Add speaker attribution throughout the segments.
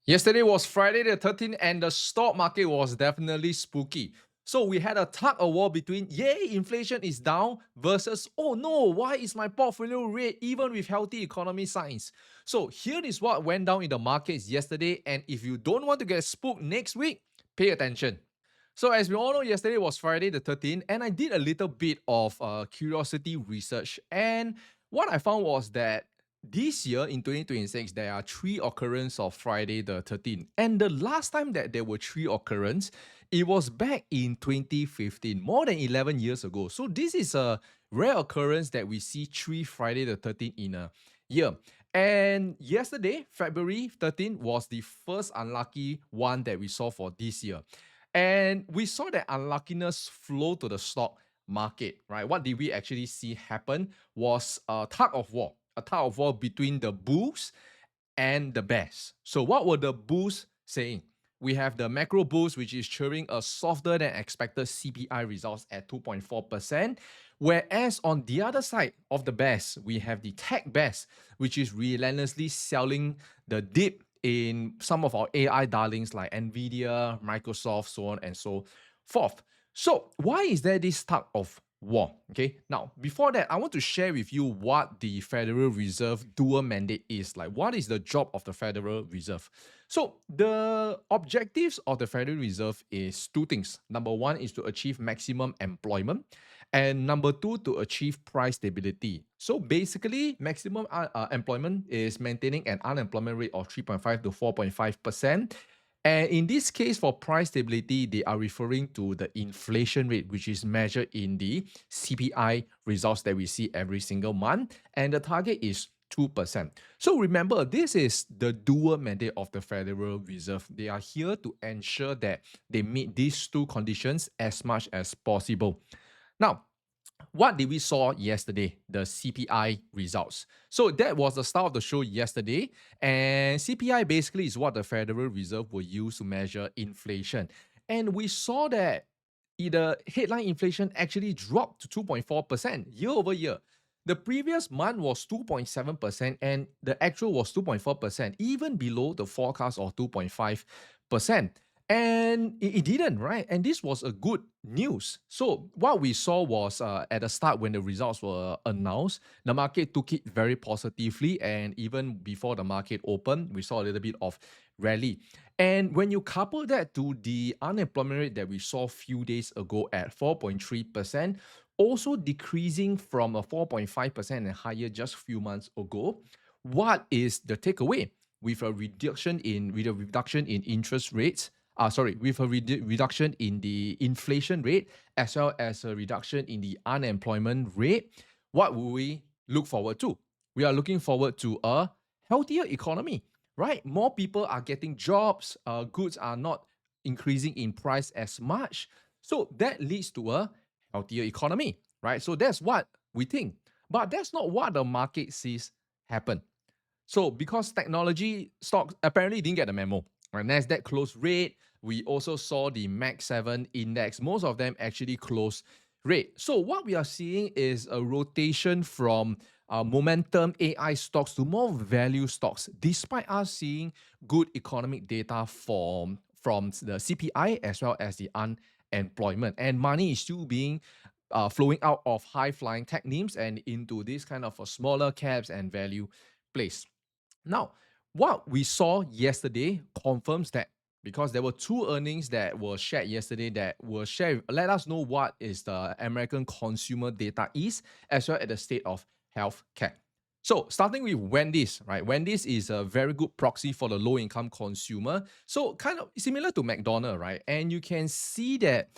Speaker 1: Yesterday was Friday the 13th, and the stock market was definitely spooky. So we had a tug of war between, yay, inflation is down, versus, oh no, why is my portfolio red even with healthy economy signs? So here is what went down in the markets yesterday, and if you don't want to get spooked next week, pay attention. So as we all know, yesterday was Friday the 13th, and I did a little bit of curiosity research, and what I found was that this year in 2026, there are three occurrences of Friday the 13th. And the last time that there were three occurrences, it was back in 2015, more than 11 years ago. So this is a rare occurrence that we see three Friday the 13th in a year. And yesterday, February 13th, was the first unlucky one that we saw for this year. And we saw that unluckiness flow to the stock market, right? What did we actually see happen was a tug of war between the bulls and the bears. So what were the bulls saying? We have the macro bulls, which is cheering a softer than expected CPI results at 2.4%. Whereas on the other side of the bears, we have the tech bears, which is relentlessly selling the dip in some of our AI darlings like Nvidia, Microsoft, so on and so forth. So why is there this tug of war? Okay, now before that, I want to share with you what the Federal Reserve dual mandate is. Like, what is the job of the Federal Reserve? So the objectives of the Federal Reserve is two things. Number one is to achieve maximum employment, and number two, to achieve price stability. So basically, maximum employment is maintaining an unemployment rate of 3.5 to 4.5%. And in this case, for price stability, they are referring to the inflation rate, which is measured in the CPI results that we see every single month. And the target is 2%. So remember, this is the dual mandate of the Federal Reserve. They are here to ensure that they meet these two conditions as much as possible. Now, what did we saw yesterday? The CPI results. So that was the start of the show yesterday. And CPI basically is what the Federal Reserve will use to measure inflation. And we saw that the headline inflation actually dropped to 2.4% year over year. The previous month was 2.7% and the actual was 2.4%, even below the forecast of 2.5%. And it didn't, right? And this was a good news. So what we saw was at the start when the results were announced, the market took it very positively. And even before the market opened, we saw a little bit of rally. And when you couple that to the unemployment rate that we saw a few days ago at 4.3%, also decreasing from a 4.5% and higher just a few months ago, what is the takeaway? With a reduction in interest rates, with a reduction in the inflation rate as well as a reduction in the unemployment rate, what will we look forward to? We are looking forward to a healthier economy, right? More people are getting jobs, goods are not increasing in price as much. So that leads to a healthier economy, right? So that's what we think. But that's not what the market sees happen. So because technology stocks apparently didn't get the memo, right? Nasdaq closed red. We also saw the Mac 7 index. Most of them actually closed red. So what we are seeing is a rotation from momentum AI stocks to more value stocks, despite us seeing good economic data from the CPI as well as the unemployment. And money is still being flowing out of high-flying tech names and into this kind of smaller caps and value plays. Now, what we saw yesterday confirms that, because there were two earnings that were shared yesterday that were shared, let us know what is the American consumer data is, as well as the state of healthcare. So starting with Wendy's, right? Wendy's is a very good proxy for the low-income consumer. So kind of similar to McDonald's, right? And you can see that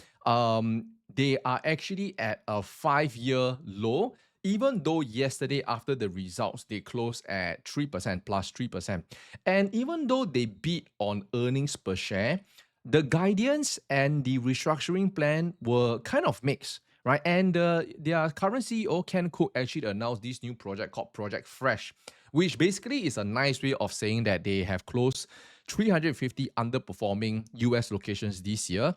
Speaker 1: they are actually at a 5-year low, even though yesterday after the results, they closed at 3% plus 3%. And even though they beat on earnings per share, the guidance and the restructuring plan were kind of mixed, right? And their current CEO, Ken Cook, actually announced this new project called Project Fresh, which basically is a nice way of saying that they have closed 350 underperforming US locations this year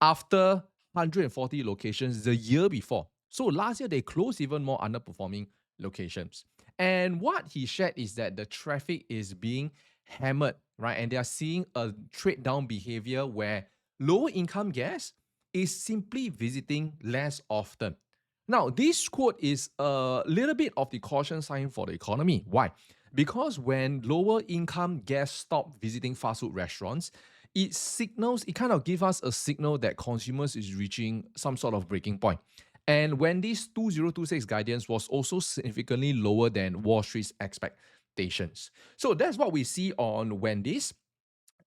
Speaker 1: after 140 locations the year before. So last year, they closed even more underperforming locations. And what he shared is that the traffic is being hammered, right? And they are seeing a trade down behavior where lower income guests is simply visiting less often. Now, this quote is a little bit of the caution sign for the economy. Why? Because when lower income guests stop visiting fast food restaurants, it kind of gives us a signal that consumers is reaching some sort of breaking point. And Wendy's 2026 guidance was also significantly lower than Wall Street's expectations. So that's what we see on Wendy's.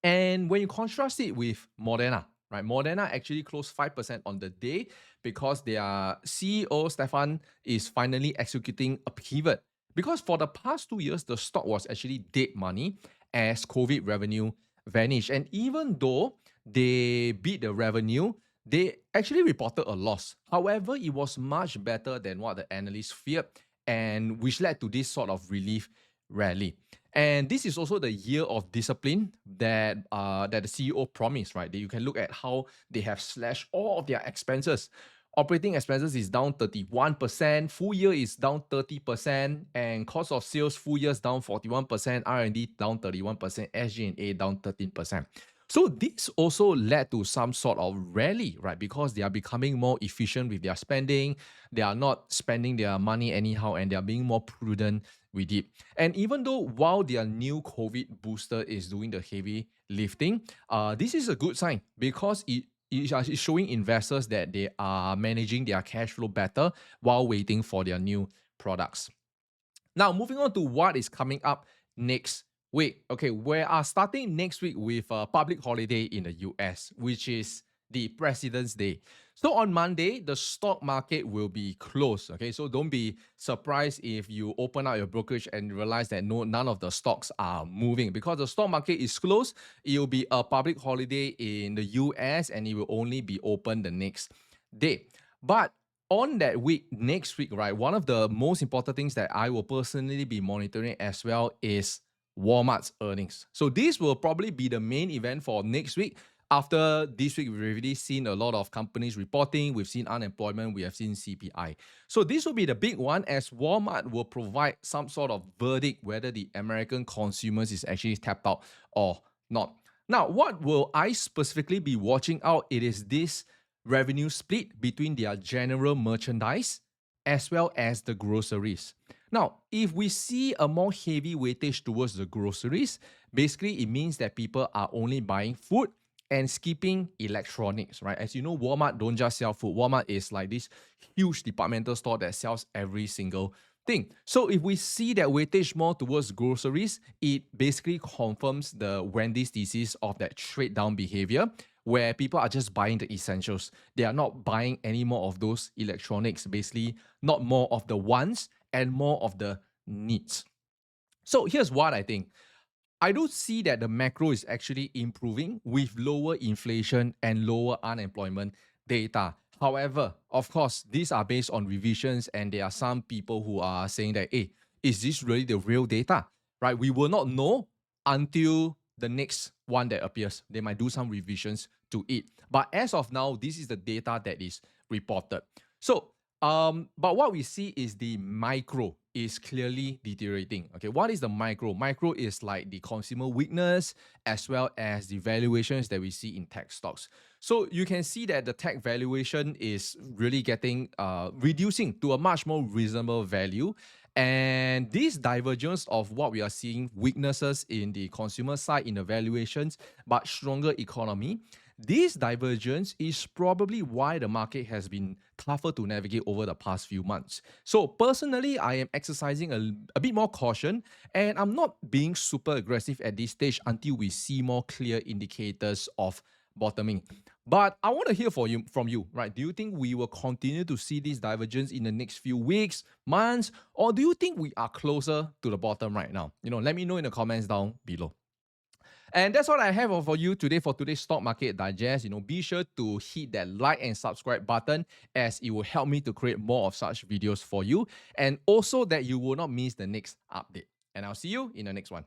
Speaker 1: And when you contrast it with Moderna, right? Moderna actually closed 5% on the day because their CEO, Stefan, is finally executing a pivot. Because for the past 2 years, the stock was actually dead money as COVID revenue vanished. And even though they beat the revenue, they actually reported a loss. However, it was much better than what the analysts feared, and which led to this sort of relief rally. And this is also the year of discipline that the CEO promised, right? That you can look at how they have slashed all of their expenses. Operating expenses is down 31%, full year is down 30%, and cost of sales full year is down 41%, R&D down 31%, SG&A down 13%. So this also led to some sort of rally, right? Because they are becoming more efficient with their spending. They are not spending their money anyhow, and they are being more prudent with it. And even though while their new COVID booster is doing the heavy lifting, this is a good sign because it is showing investors that they are managing their cash flow better while waiting for their new products. Now, moving on to what is coming up next week. Okay, we are starting next week with a public holiday in the US, which is the President's Day. So on Monday, the stock market will be closed. Okay, so don't be surprised if you open up your brokerage and realize that none of the stocks are moving because the stock market is closed. It will be a public holiday in the US and it will only be open the next day. But on that week, next week, right, one of the most important things that I will personally be monitoring as well is Walmart's earnings. So this will probably be the main event for next week. After this week, we've already seen a lot of companies reporting. We've seen unemployment. We have seen CPI. So this will be the big one as Walmart will provide some sort of verdict whether the American consumers is actually tapped out or not. Now, what will I specifically be watching out? It is this revenue split between their general merchandise as well as the groceries. Now, if we see a more heavy weightage towards the groceries, basically it means that people are only buying food and skipping electronics, right? As you know, Walmart don't just sell food. Walmart is like this huge departmental store that sells every single thing. So if we see that weightage more towards groceries, it basically confirms the Wendy's thesis of that trade down behavior where people are just buying the essentials. They are not buying any more of those electronics, basically not more of the wants and more of the needs. So here's what I think. I do see that the macro is actually improving with lower inflation and lower unemployment data. However, of course, these are based on revisions, and there are some people who are saying that, hey, is this really the real data? Right? We will not know until the next one that appears. They might do some revisions to it. But as of now, this is the data that is reported. So, but what we see is the micro is clearly deteriorating. Okay, what is the micro? Micro is like the consumer weakness as well as the valuations that we see in tech stocks. So you can see that the tech valuation is really getting reducing to a much more reasonable value. And this divergence of what we are seeing, weaknesses in the consumer side in the valuations, but stronger economy, this divergence is probably why the market has been tougher to navigate over the past few months. So personally, I am exercising a bit more caution, and I'm not being super aggressive at this stage until we see more clear indicators of bottoming. But I want to hear from you, right? Do you think we will continue to see this divergence in the next few weeks, months, or do you think we are closer to the bottom right now? Let me know in the comments down below. And that's what I have for you today for today's Stock Market Digest. Be sure to hit that like and subscribe button as it will help me to create more of such videos for you. And also that you will not miss the next update. And I'll see you in the next one.